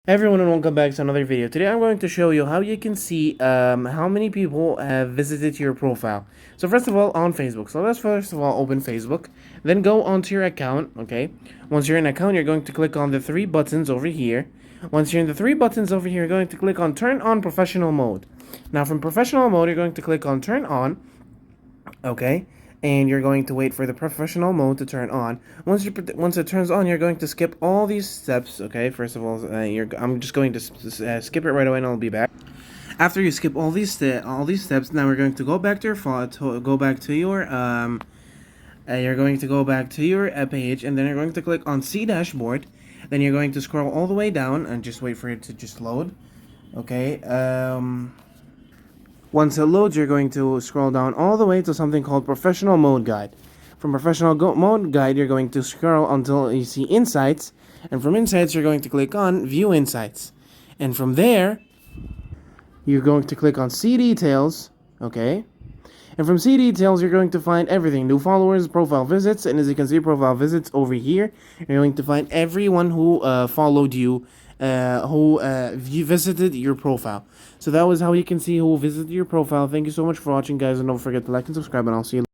Hey everyone, and welcome back to another video. Today I'm going to show you how you can see how many people have visited your profile. So first of all, on Facebook. So let's first of all open Facebook. Then go onto your account, okay? Once you're in account, you're going to click on the three buttons over here. Once you're in the three buttons over here, you're going to click on Turn On Professional Mode. Now from Professional Mode, you're going to click on Turn On, okay? And you're going to wait for the professional mode to turn on. Once it turns on, you're going to skip all these steps. Okay, first of all, I'm just going to skip it right away, and I'll be back. After you skip all these steps, now we're going to go back to your phone. Go back to your You're going to go back to your page, and then you're going to click on See Dashboard. Then you're going to scroll all the way down and just wait for it to just load. Okay. Once it loads, you're going to scroll down all the way to something called Professional Mode Guide. From Mode Guide, you're going to scroll until you see Insights, and from Insights, you're going to click on View Insights. And from there, you're going to click on See Details, okay? And from See Details, you're going to find everything. New followers, profile visits, and as you can see, profile visits over here, you're going to find everyone who followed you, who visited your profile. So that was how you can see who visited your profile. Thank you so much for watching, guys, and don't forget to like and subscribe, and I'll see you later.